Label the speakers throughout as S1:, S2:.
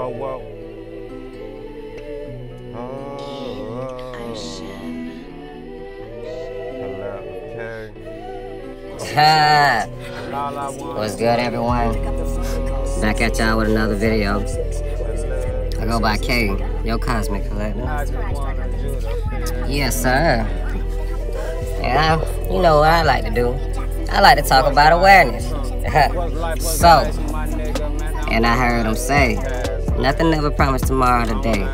S1: whoa.
S2: What's good, everyone? Back at y'all with another video. I go by K, yo Kosmic Kollective. Yes, sir. And you know what I like to do? I like to talk about awareness. So, and I heard him say, nothing never promised tomorrow today.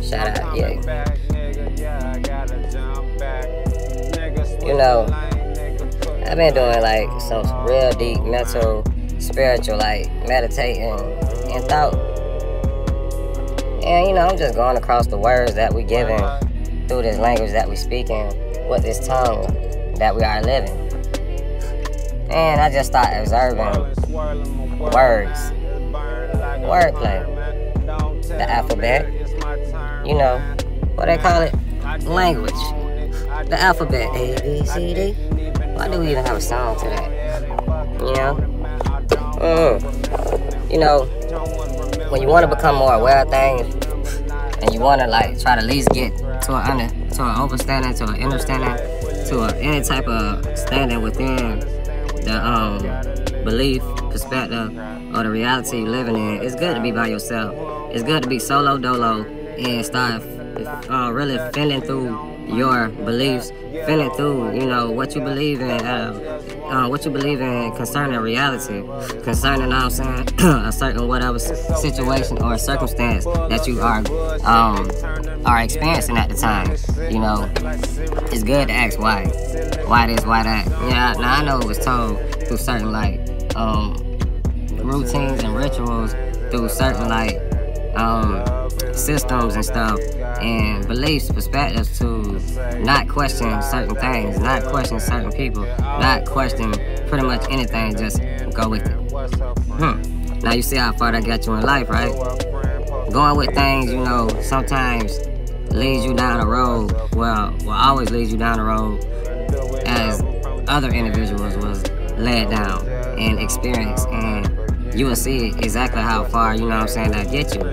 S2: Shout out, yeah. You know, I've been doing like some real deep mental, spiritual, like meditating and thought. And you know, I'm just going across the words that we giving through this language that we speaking with this tongue that we are living. And I just start observing words, wordplay, the alphabet, you know, what they call it? Language. The alphabet, A, B, C, D. Why do we even have a song to that? You know, when you want to become more aware of things, and you want to like try to at least get to an overstanding, to an understanding, to any type of standing within the belief, perspective, or the reality you're living in, it's good to be by yourself. It's good to be solo dolo and start really feeling through your beliefs, feeling through, you know, what you believe in, concerning reality, concerning, you know what I'm saying, a certain whatever situation or circumstance that you are experiencing at the time. You know, it's good to ask why this, why that. Yeah, now I know it was told through certain like routines and rituals, through certain like systems and stuff, and beliefs, perspectives, to not question certain things, not question certain people, not question pretty much anything, just go with it. Now you see how far that got you in life, right? Going with things, you know, sometimes leads you down a road, well, always leads you down the road as other individuals was led down and experienced, and you will see exactly how far, you know what I'm saying, that get you.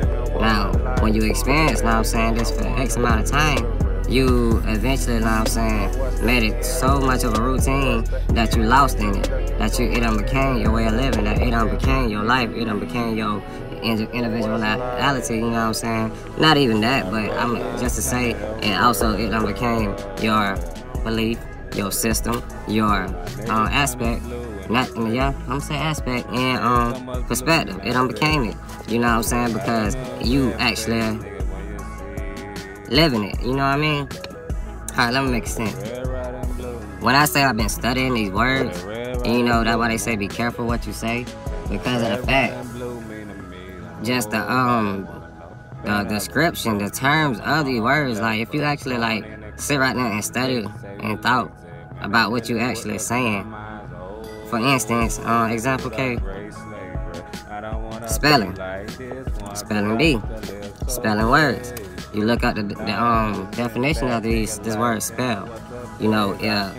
S2: Now, when you experience, you know what I'm saying, this for X amount of time, you eventually, you know what I'm saying, made it so much of a routine that you lost in it, that it done became your way of living, that it done became your life, it done became your individuality, you know what I'm saying? Not even that, but I'm just to say, and also it done became your belief, your system, your aspect. I'm saying aspect and perspective. It done became it. You know what I'm saying? Because you actually living it. You know what I mean? Alright, let me make sense. When I say I've been studying these words, and you know that's why they say be careful what you say, because of the fact, just the description, the terms of these words, like if you actually like sit right there and study and thought about what you actually saying. For instance, example K, spelling bee, spelling words. You look at the definition of this word spell. You know,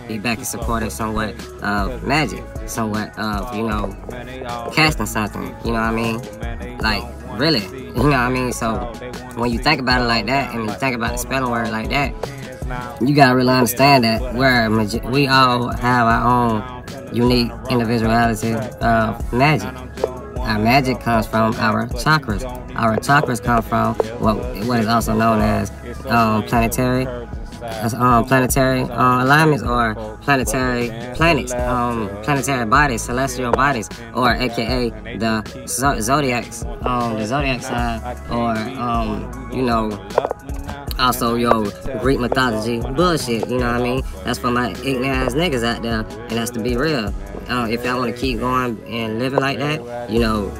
S2: be back and supported somewhat of magic, somewhat of, you know, casting something. You know what I mean? Like really, you know what I mean? So when you think about it like that, and you think about the spelling word like that, you gotta really understand that we all have our own unique individuality of magic. Our magic comes from our chakras. Our chakras come from what is also known as planetary alignments, or planetary planets, planetary bodies, celestial bodies, or aka the zodiacs, the zodiac sign, or you know, also your Greek mythology bullshit. You know what I mean? That's for my ignorant ass niggas out there, and that's to be real. If y'all want to keep going and living like that, you know,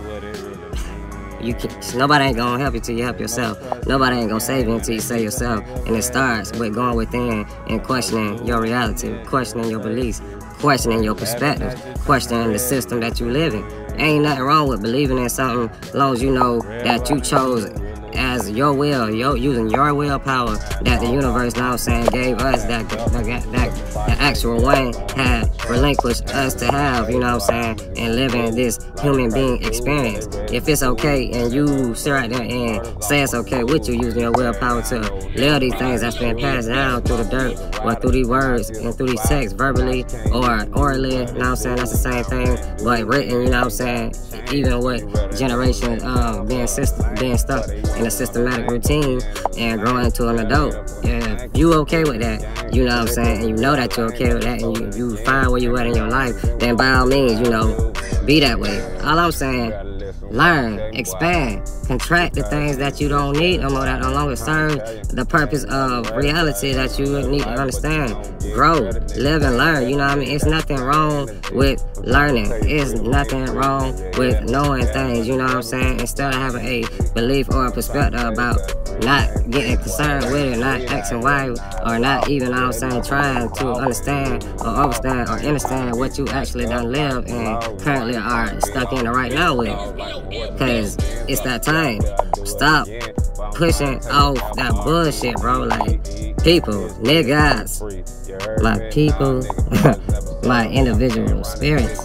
S2: nobody ain't gonna help you till you help yourself. Nobody ain't gonna save you until you save yourself. And it starts with going within and questioning your reality, questioning your beliefs, questioning your perspectives, questioning the system that you live in. Ain't nothing wrong with believing in something as long as you know that you chose as your will, using your willpower that the universe, now saying, gave us, that the actual one had relinquished us to have, you know what I'm saying, and living this human being experience. If it's okay and you sit right there and say it's okay with you using your willpower to live these things that's been passed down through the dirt or through these words and through these texts, verbally or orally, you know what I'm saying, that's the same thing, but written, you know what I'm saying, even with generations of being stuck in a systematic routine and growing into an adult. If you okay with that, you know what I'm saying, and you know that you're okay with that, and you find where you at in your life, then by all means, you know, be that way. All I'm saying, learn, expand, contract the things that you don't need no more, that no longer serve the purpose of reality that you need to understand. Grow, live and learn, you know what I mean? It's nothing wrong with learning. It's nothing wrong with knowing things, you know what I'm saying? Instead of having a belief or a perspective about not getting concerned with it, not asking why, or not even, you know what I'm saying, trying to understand or understand or understand what you actually done live and currently are stuck in right now with. Because it's that time. Stop pushing off that bullshit, bro. Like, people, niggas, my people, my individual spirits.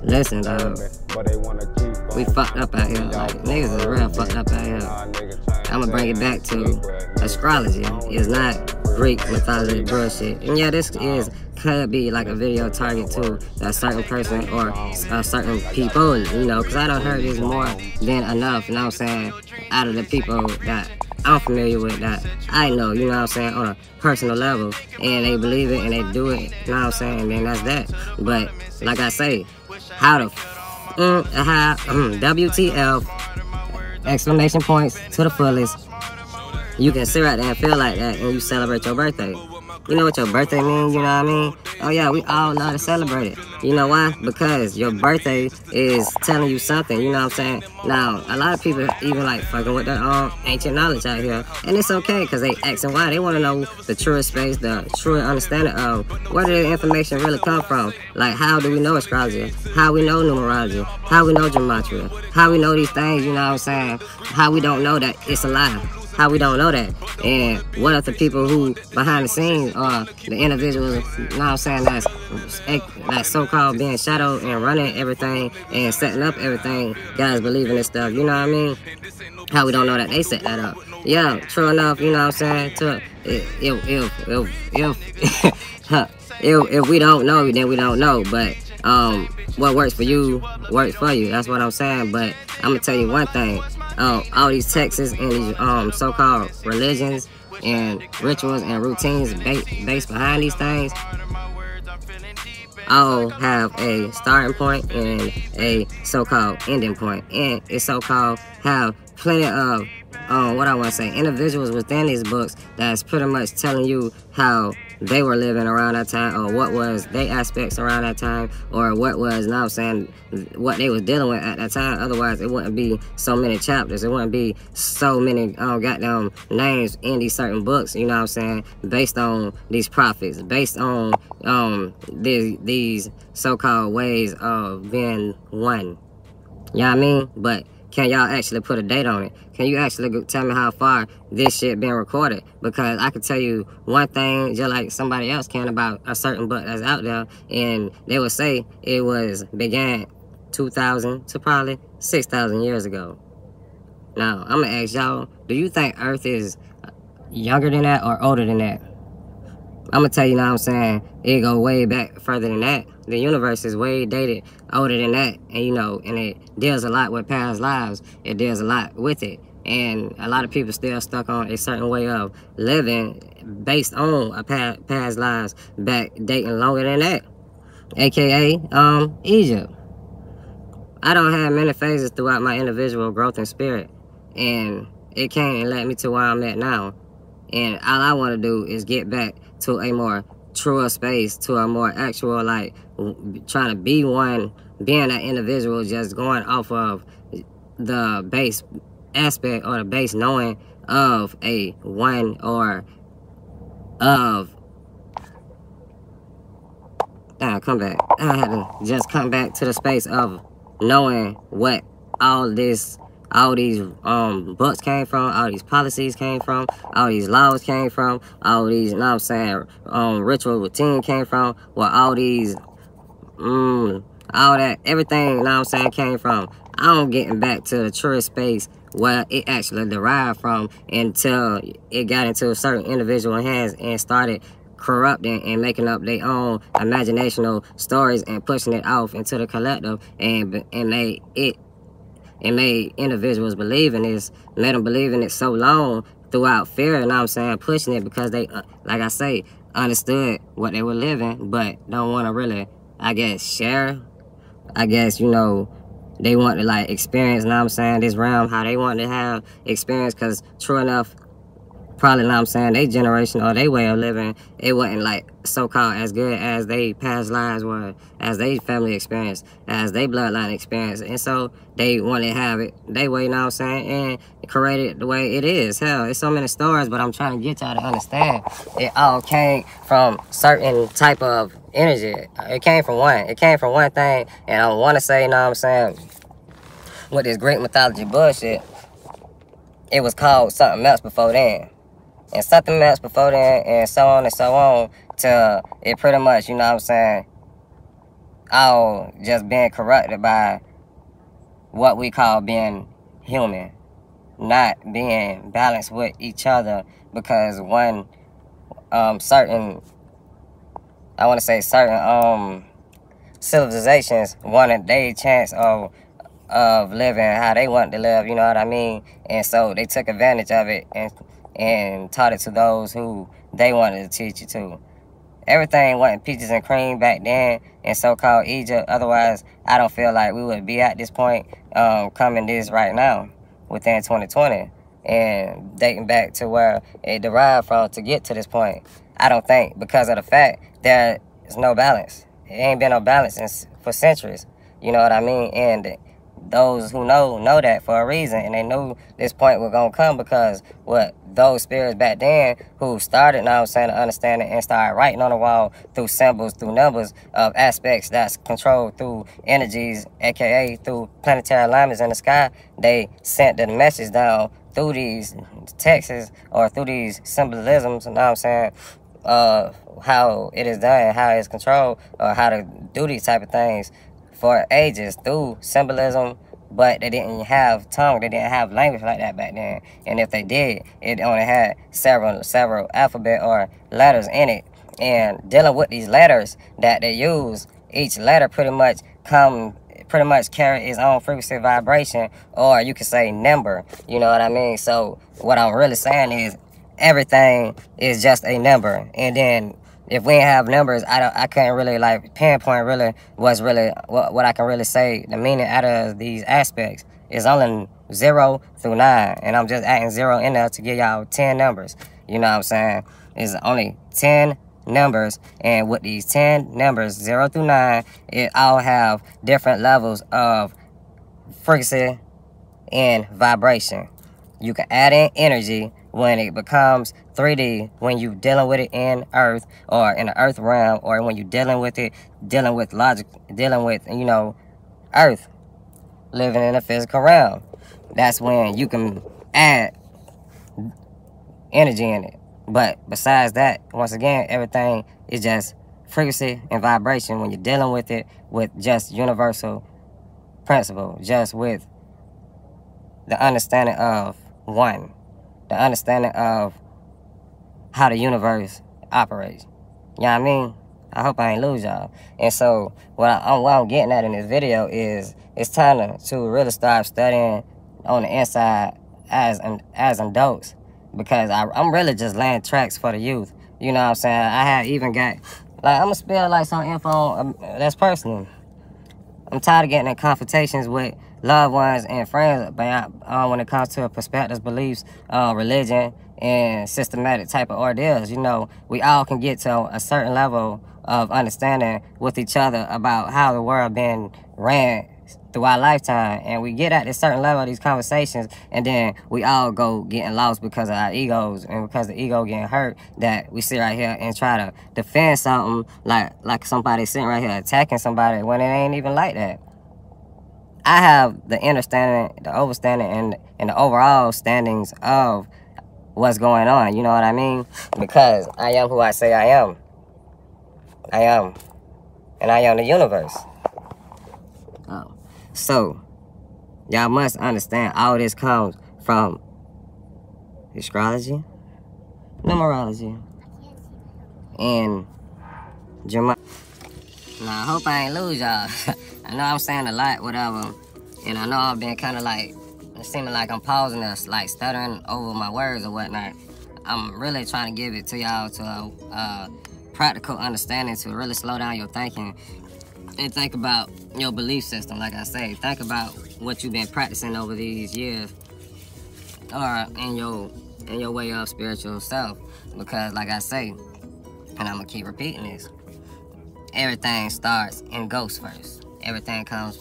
S2: Listen, dog. We fucked up out here. Like, niggas is real fucked up out here. I'ma bring it back to astrology. It's not Greek mythology bullshit. And yeah, this could be like a video target to a certain person or a certain people, you know, because I done heard this more than enough, you know what I'm saying, out of the people that I'm familiar with, that I know, you know what I'm saying, on a personal level, and they believe it and they do it, you know what I'm saying, and then that's that. But like I say, how the WTF, exclamation points to the fullest. You can sit right there and feel like that and you celebrate your birthday. You know what your birthday means, you know what I mean? Oh yeah, we all know how to celebrate it. You know why? Because your birthday is telling you something, you know what I'm saying? Now, a lot of people even like fucking with that ancient knowledge out here. And it's okay, because they asking why. They want to know the truest space, the true understanding of where did the information really come from. Like, how do we know astrology? How we know numerology? How we know gematria? How we know these things, you know what I'm saying? How we don't know that it's a lie? How we don't know that? And what if the people who behind the scenes are the individuals, you know what I'm saying, that's so-called being shadowed and running everything and setting up everything, guys believing this stuff, you know what I mean? How we don't know that they set that up? Yeah, true enough, you know what I'm saying? If we don't know, then we don't know. But what works for you works for you. That's what I'm saying. But I'm gonna tell you one thing. All these texts and these so-called religions and rituals and routines based behind these things all have a starting point and a so-called ending point, and it so-called have plenty of what I want to say, individuals within these books that's pretty much telling you how they were living around that time, or what was their aspects around that time, or what was, now I'm saying, what they was dealing with at that time. Otherwise, it wouldn't be so many chapters. It wouldn't be so many goddamn names in these certain books, you know what I'm saying, based on these prophets, based on these so-called ways of being one. You know what I mean? But can y'all actually put a date on it? Can you actually tell me how far this shit been recorded? Because I can tell you one thing just like somebody else can about a certain book that's out there, and they would say it was began 2,000 to probably 6,000 years ago. Now, I'm gonna ask y'all, do you think Earth is younger than that or older than that? I'm gonna tell you, know what I'm saying, it go way back further than that. The universe is way dated older than that, and you know, and it deals a lot with past lives. It deals a lot with it, and a lot of people still stuck on a certain way of living based on a past lives back dating longer than that, aka Egypt. I don't have many phases throughout my individual growth and spirit, and it came and led me to where I'm at now. And all I want to do is get back to a more truer space, to a more actual, like, trying to be one, being that individual, just going off of the base aspect or the base knowing of a one, or of, come back. I had to just come back to the space of knowing what all this all these books came from, all these policies came from, all these laws came from, all these, you know what I'm saying, ritual routine came from, where all these, all that, everything, you know what I'm saying, came from. I'm getting back to the truest space where it actually derived from until it got into a certain individual hands and started corrupting and making up their own imaginational stories and pushing it off into the collective and made individuals believe in this, made them believe in it so long throughout fear, you know what I'm saying, pushing it because they, like I say, understood what they were living, but don't want to really, I guess, share. I guess, you know, they want to like experience, you know what I'm saying, this realm, how they want to have experience, because true enough, probably, you know what I'm saying, their generation or their way of living, it wasn't like so-called as good as they past lives were, as they family experience, as they bloodline experience. And so they want to have it their way, you know what I'm saying, and create it the way it is. Hell, it's so many stories, but I'm trying to get y'all to understand it all came from certain type of energy. It came from one. It came from one thing, and I want to say, you know what I'm saying, with this Greek mythology bullshit, it was called something else before then. And something else before then, and so on, till it pretty much, you know what I'm saying, all just being corrupted by what we call being human, not being balanced with each other, because one certain, I want to say certain civilizations wanted their chance of living how they want to live, you know what I mean, and so they took advantage of it and taught it to those who they wanted to teach it to. Everything wasn't peaches and cream back then in so-called Egypt. Otherwise, I don't feel like we would be at this point coming this right now within 2020 and dating back to where it derived from to get to this point. I don't think, because of the fact there is no balance. It ain't been no balance for centuries. You know what I mean? And those who know that for a reason, and they knew this point was gonna come, because what those spirits back then who started, now I'm saying, to understand it and started writing on the wall through symbols, through numbers of aspects that's controlled through energies, aka through planetary alignments in the sky. They sent the message down through these texts or through these symbolisms, you know what I'm saying, how it is done, how it's controlled, or how to do these type of things for ages through symbolism. But they didn't have tongue, they didn't have language like that back then. And if they did, it only had several alphabet or letters in it. And dealing with these letters that they use, each letter pretty much carry its own frequency vibration, or you could say number, you know what I mean? So what I'm really saying is everything is just a number. And then if we ain't have numbers, I can't really like pinpoint really what's really what I can really say the meaning out of these aspects. Is only 0 through 9, and I'm just adding 0 in there to give y'all 10 numbers. You know what I'm saying? It's only 10 numbers, and with these 10 numbers, 0 through 9, it all have different levels of frequency and vibration. You can add in energy when it becomes 3D, when you dealing with it in Earth or in the Earth realm, or when you dealing with it, dealing with logic, dealing with, you know, Earth, living in a physical realm. That's when you can add energy in it. But besides that, once again, everything is just frequency and vibration when you're dealing with it with just universal principle, just with the understanding of one, the understanding of how the universe operates. You know what I mean? I hope I ain't lose y'all. And so what I'm getting at in this video is it's time to really start studying on the inside as adults, because I'm really just laying tracks for the youth. You know what I'm saying? I have even got, like, I'm gonna spill like some info that's personal. I'm tired of getting in confrontations with loved ones and friends, but when it comes to perspectives, beliefs, religion, and systematic type of ordeals. You know, we all can get to a certain level of understanding with each other about how the world been ran through our lifetime, and we get at this certain level of these conversations, and then we all go getting lost because of our egos, and because the ego getting hurt, that we sit right here and try to defend something like somebody sitting right here attacking somebody when it ain't even like that. I have the understanding, the overstanding, and the overall standings of what's going on. You know what I mean? Because I am who I say I am. I am. And I am the universe. Oh. So, y'all must understand all this comes from astrology, numerology, and German. Now, I hope I ain't lose y'all. I know I'm saying a lot, whatever. And I know I've been kind of like, it seeming like I'm pausing this, like stuttering over my words or whatnot. I'm really trying to give it to y'all to a practical understanding to really slow down your thinking and think about your belief system. Like I say, think about what you've been practicing over these years, or in your way of spiritual self. Because like I say, and I'm gonna keep repeating this, everything starts in ghost first. Everything comes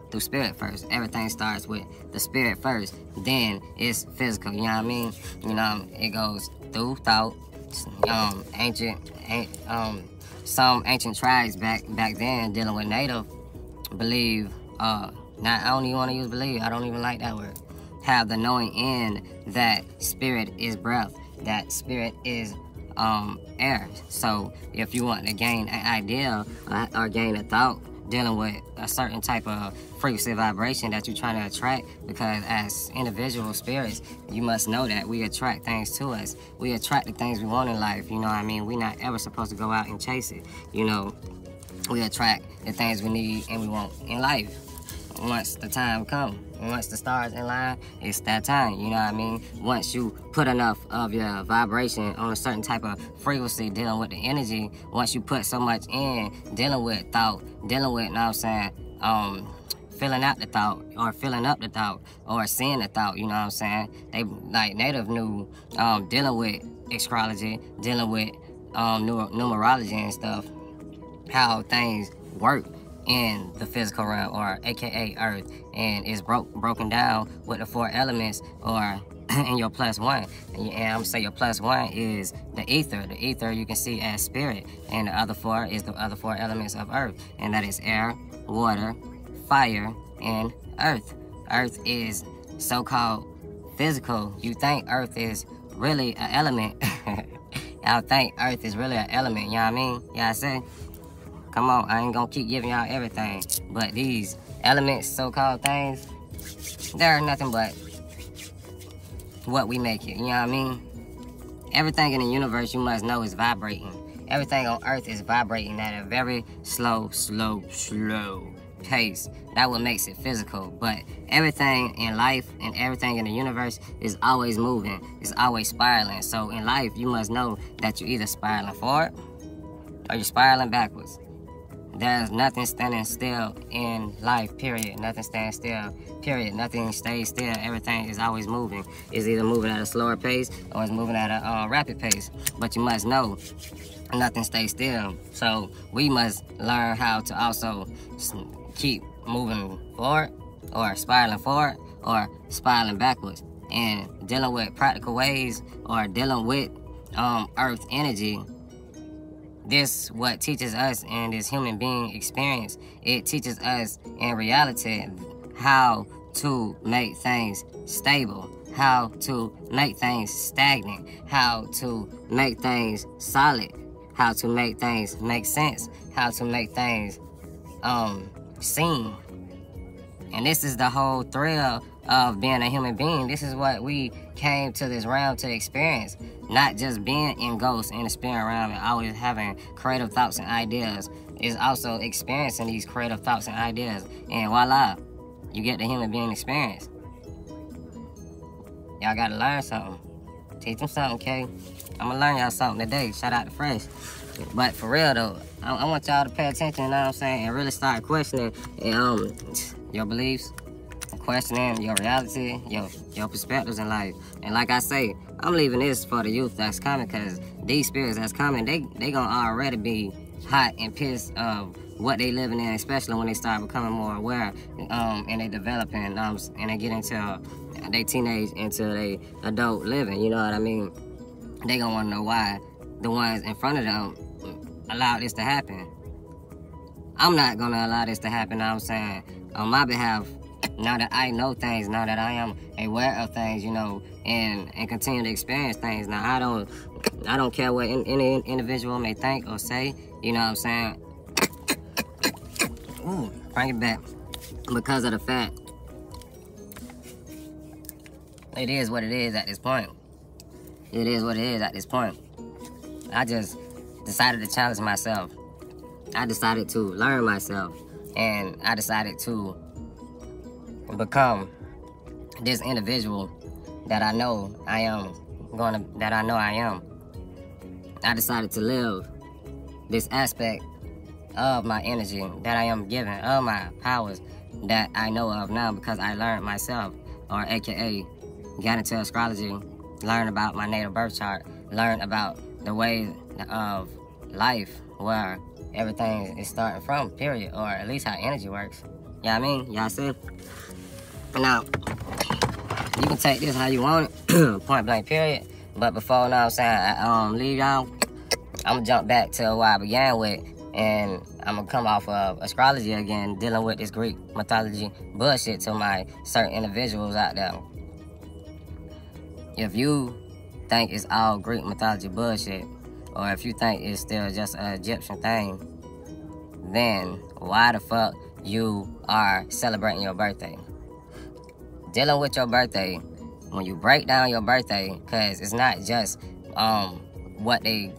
S2: through spirit first. Everything starts with the spirit first, then it's physical. You know what I mean? You know, it goes through thought. Some ancient tribes back then dealing with native believe, I don't even want to use believe, I don't even like that word, have the knowing in that spirit is breath, that spirit is air. So if you want to gain an idea or gain a thought dealing with a certain type of frequency vibration that you're trying to attract, because as individual spirits, you must know that we attract things to us. We attract the things we want in life, you know what I mean? We're not ever supposed to go out and chase it, you know? We attract the things we need and we want in life. Once the time comes, once the stars in line, it's that time, you know what I mean? Once you put enough of your vibration on a certain type of frequency dealing with the energy, once you put so much in dealing with thought, dealing with, you know what I'm saying, filling out the thought, or filling up the thought, or seeing the thought, you know what I'm saying? They, like native knew, dealing with astrology, dealing with numerology and stuff, how things work in the physical realm, or aka earth, and it's broken down with the 4 elements, or in your +1. And I'm gonna say your +1 is the ether. The ether you can see as spirit, and the other 4 is the other 4 elements of earth, and that is air, water, fire, and earth. Earth is so-called physical. You think earth is really an element. Y'all think earth is really an element, you know what I mean? Yeah, I say. Come on, I ain't gonna keep giving y'all everything. But these elements, so-called things, they're nothing but what we make it, you know what I mean? Everything in the universe, you must know, is vibrating. Everything on earth is vibrating at a very slow pace. That what makes it physical. But everything in life and everything in the universe is always moving. It's always spiraling. So in life, you must know that you're either spiraling forward or you're spiraling backwards. There's nothing standing still in life, period. Nothing stands still, period. Nothing stays still. Everything is always moving. It's either moving at a slower pace or it's moving at a rapid pace. But you must know nothing stays still. So we must learn how to also keep moving forward, or spiraling forward, or spiraling backwards. And dealing with practical ways, or dealing with earth energy, this what teaches us in this human being experience. It teaches us in reality how to make things stable, how to make things stagnant, how to make things solid, how to make things make sense, how to make things seen. And this is the whole thrill of being a human being. This is what we came to this realm to experience. Not just being in ghosts in the spirit realm and always having creative thoughts and ideas. It's also experiencing these creative thoughts and ideas. And voila, you get the human being experience. Y'all gotta learn something. Teach them something, okay? I'm gonna learn y'all something today. Shout out to Fresh. But for real though, I want y'all to pay attention, you know what I'm saying? And really start questioning your beliefs, questioning your reality, your perspectives in life. And like I say, I'm leaving this for the youth that's coming, because these spirits that's coming, they gonna already be hot and pissed of what they living in, especially when they start becoming more aware, and they developing, and they get into they teenage into they adult living, you know what I mean? They gonna wanna know why the ones in front of them allowed this to happen. I'm not gonna allow this to happen, you know what I'm saying, on my behalf, Now that I know things, now that I am aware of things, you know, and continue to experience things. Now I don't care what any individual may think or say, you know what I'm saying? Ooh, bring it back. Because of the fact, it is what it is at this point. It is what it is at this point. I just decided to challenge myself. I decided to learn myself. And I decided to become this individual that I know I am. I decided to live this aspect of my energy that I am given, of my powers that I know of now because I learned myself, or AKA got into astrology, learned about my natal birth chart, learned about the way of life where everything is starting from, period, or at least how energy works. You know what I mean? Y'all see? Now, you can take this how you want it, point blank, period. But before, you know what I'm saying, I leave y'all, I'm gonna jump back to what I began with, and I'm gonna come off of astrology again, dealing with this Greek mythology bullshit to my certain individuals out there. If you think it's all Greek mythology bullshit, or if you think it's still just an Egyptian thing, then why the fuck you are celebrating your birthday? Dealing with your birthday, when you break down your birthday, because it's not just what they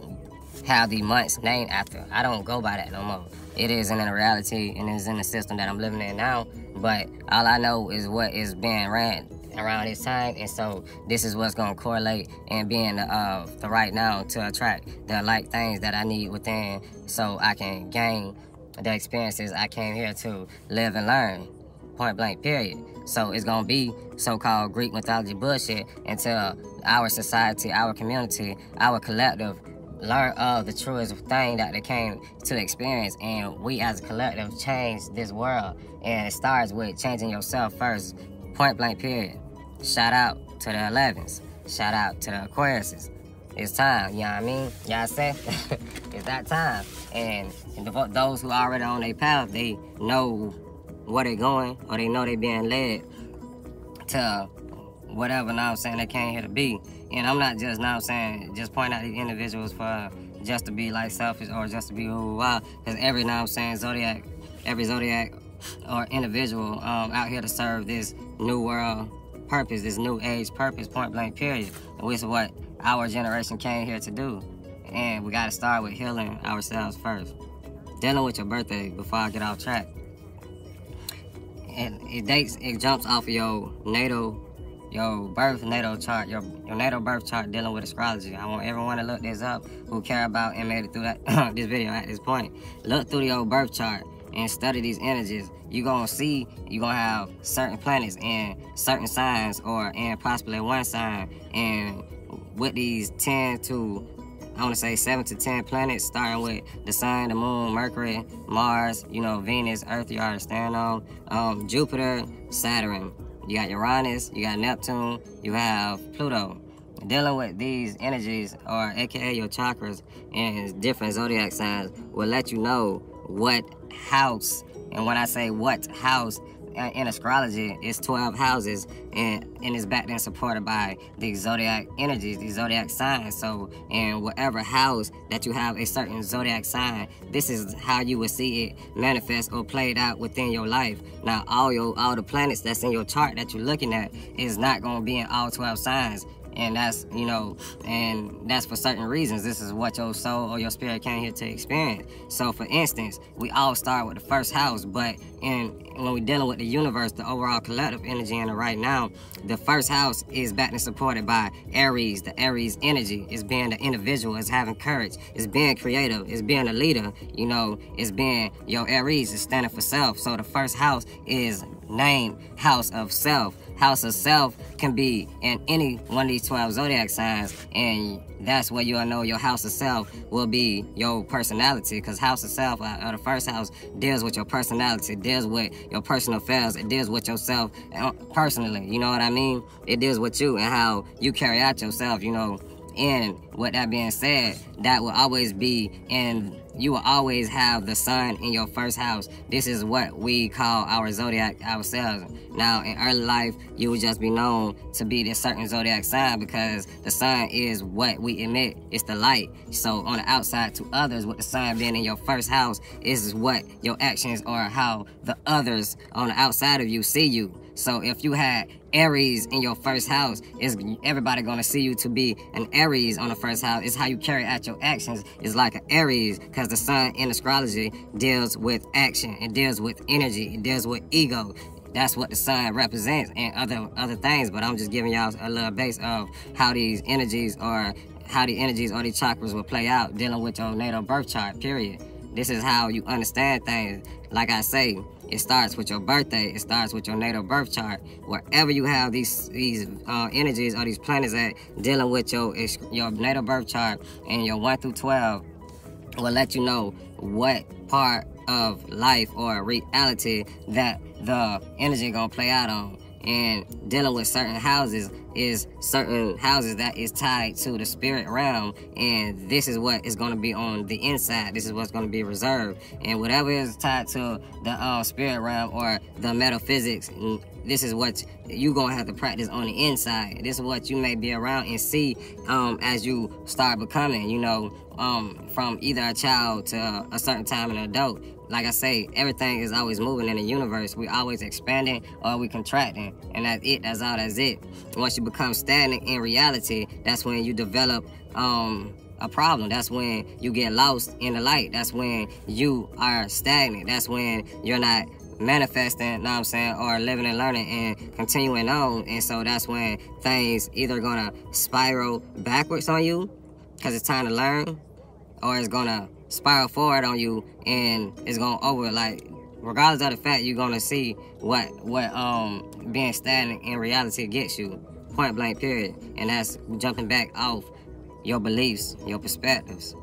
S2: have the months named after. I don't go by that no more. It is in the reality and it is in the system that I'm living in now, but all I know is what is being ran around this time, and so this is what's going to correlate and be in the right now to attract the like things that I need within, so I can gain the experiences I came here to live and learn, point blank, period. So it's going to be so-called Greek mythology bullshit until our society, our community, our collective learn of the truest thing that they came to experience, and we as a collective change this world. And it starts with changing yourself first, point blank, period. Shout out to the 11s. Shout out to the Aquariuses. It's time, you know what I mean? Y'all say? It's that time. And those who already on their path, they know where they going, or they know they being led to whatever, now I'm saying, they came here to be. And I'm not just, now I'm saying, just point out these individuals for just to be like selfish or just to be wow. Because every, now I'm saying, every zodiac or individual out here to serve this new world purpose, this new age purpose, point blank, period. Which is what our generation came here to do. And we got to start with healing ourselves first. Dealing with your birthday before I get off track. And it jumps off of your birth natal chart, your natal birth chart, dealing with astrology. I want everyone to look this up who care about and made it through that this video at this point. Look through your birth chart and study these energies. You're gonna see you're gonna have certain planets and certain signs, and possibly one sign. And with these 10 to, I want to say 7 to 10 planets, starting with the sun, the moon, Mercury, Mars, you know, Venus, Earth, you already stand on, Jupiter, Saturn. You got Uranus, you got Neptune, you have Pluto. Dealing with these energies, or AKA your chakras and different zodiac signs, will let you know what house, and when I say what house, in astrology, it's 12 houses, and it's back then supported by the zodiac energies, the zodiac signs. So in whatever house that you have a certain zodiac sign, this is how you will see it manifest or played out within your life. Now, all the planets that's in your chart that you're looking at is not going to be in all 12 signs. And that's, you know, and that's for certain reasons. This is what your soul or your spirit came here to experience. So for instance, we all start with the first house, but when we're dealing with the universe, the overall collective energy in it right now, the first house is backed and supported by Aries. The Aries energy is being the individual, is having courage, is being creative, is being a leader, you know, is being, your Aries is standing for self. So the first house is named House of Self. House of Self can be in any one of these 12 zodiac signs, and that's where you'll know your House of Self will be your personality, because House of Self, or the first house, deals with your personality, deals with your personal affairs, it deals with yourself personally, you know what I mean? It deals with you and how you carry out yourself, you know, And with that being said, that will always be, and you will always have the sun in your first house. This is what we call our zodiac ourselves. Now, in early life, you would just be known to be this certain zodiac sign because the sun is what we emit. It's the light. So on the outside to others, with the sun being in your first house, is what your actions or how the others on the outside of you see you. So if you had Aries in your first house, is everybody gonna see you to be an Aries on the first house? It's how you carry out your actions. It's like an Aries, because the sun in astrology deals with action. It deals with energy. It deals with ego. That's what the sun represents and other things. But I'm just giving y'all a little base of how these energies or these chakras will play out dealing with your natal birth chart, period. This is how you understand things. Like I say, it starts with your birthday. It starts with your natal birth chart. Wherever you have these energies or these planets at dealing with your natal birth chart and your 1 through 12 will let you know what part of life or reality that the energy gonna play out on. And dealing with certain houses is certain houses that is tied to the spirit realm, and this is what is going to be on the inside. This is what's going to be reserved, and whatever is tied to the spirit realm or the metaphysics, this is what you gonna have to practice on the inside. This is what you may be around and see as you start becoming, you know, from either a child to a certain time an adult. Like I say, everything is always moving in the universe. We always expanding or we contracting, and that's it. That's all. That's it. Once you become stagnant in reality, that's when you develop a problem. That's when you get lost in the light. That's when you are stagnant. That's when you're not manifesting, know what I'm saying, or living and learning and continuing on. And so that's when things either gonna spiral backwards on you because it's time to learn, or it's gonna spiral forward on you and it's gonna like regardless of the fact, you're gonna see what being stagnant in reality gets you, point blank, period. And that's jumping back off your beliefs, your perspectives,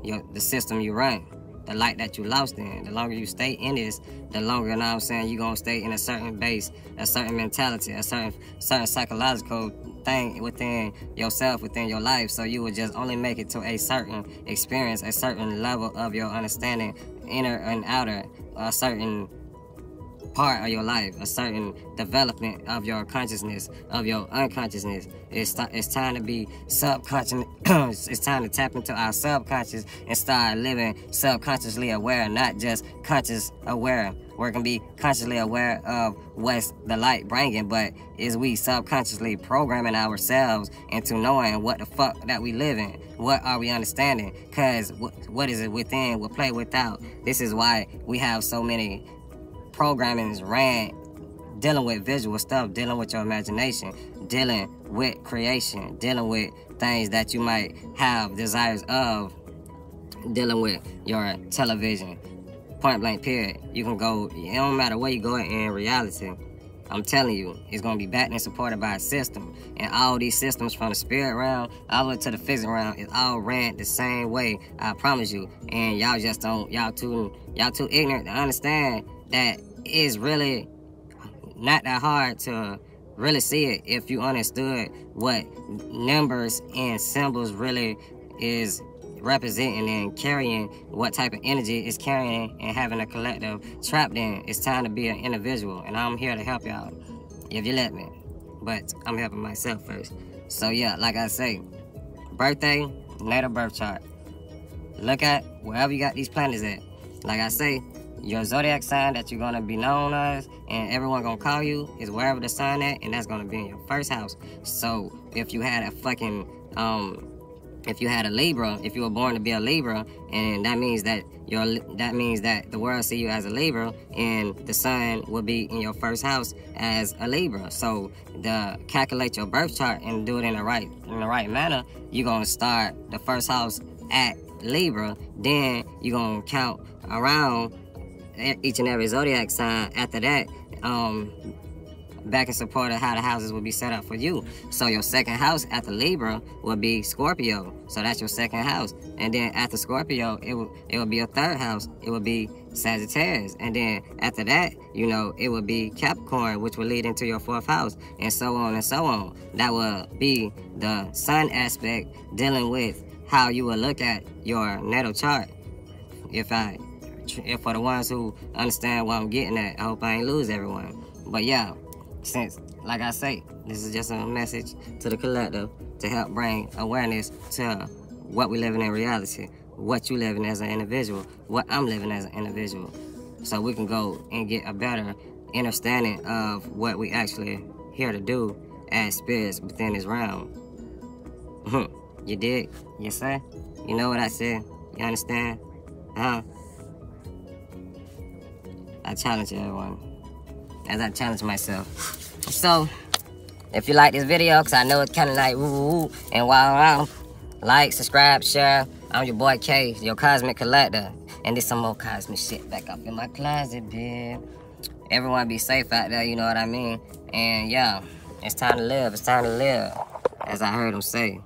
S2: the system you run, the light that you lost in. The longer you stay in this, the longer, you know what I'm saying, you're gonna stay in a certain base, a certain mentality, a certain psychological thing within yourself, within your life. So you would just only make it to a certain experience, a certain level of your understanding, inner and outer, a certain part of your life, a certain development of your consciousness, of your unconsciousness. It's time to be subconscious. It's time to tap into our subconscious and start living subconsciously aware, not just conscious aware. We're gonna be consciously aware of what's the light bringing, but is we subconsciously programming ourselves into knowing what the fuck that we live in? What are we understanding? Because what is it within will play without. This is why we have so many programmings ran dealing with visual stuff, dealing with your imagination, dealing with creation, dealing with things that you might have desires of, dealing with your television, point blank, period. You can go, it don't matter where you go in reality, I'm telling you, it's going to be backed and supported by a system. And all these systems from the spirit realm all the way to the physical realm, it's all ran the same way, I promise you. And y'all just don't, y'all too ignorant to understand that it's really not that hard to really see it if you understood what numbers and symbols really is representing and carrying, what type of energy is carrying and having a collective trapped in. It's time to be an individual, and I'm here to help y'all if you let me, but I'm helping myself first. So yeah, like I say, birthday, natal birth chart, look at wherever you got these planets at. Like I say, your zodiac sign that you're gonna be known as and everyone gonna call you is wherever the sign at, and that's gonna be in your first house. So if you had a fucking if you had a Libra, if you were born to be a Libra, and that means that the world see you as a Libra, and the sun will be in your first house as a Libra. So calculate your birth chart and do it in the right manner. You're gonna start the first house at Libra, then you're gonna count around each and every zodiac sign after that, back in support of how the houses will be set up for you. So your second house after Libra will be Scorpio. So that's your second house. And then after Scorpio, it will be your third house. It will be Sagittarius. And then after that, you know, it will be Capricorn, which will lead into your fourth house, and so on and so on. That will be the sun aspect dealing with how you will look at your natal chart. If for the ones who understand what I'm getting at, I hope I ain't lose everyone. But yeah, since, like I say, this is just a message to the collective to help bring awareness to what we living in reality, what you living as an individual, what I'm living as an individual, so we can go and get a better understanding of what we actually here to do as spirits within this realm. You dig? Yes, sir? You know what I said? You understand? Huh? I challenge everyone, as I challenge myself. So, if you like this video, because I know it's kind of like woo-woo, and wow, like, subscribe, share. I'm your boy K, your Cosmic Collector. And there's some more cosmic shit back up in my closet, bitch. Everyone be safe out there, you know what I mean? And yeah, it's time to live, as I heard him say.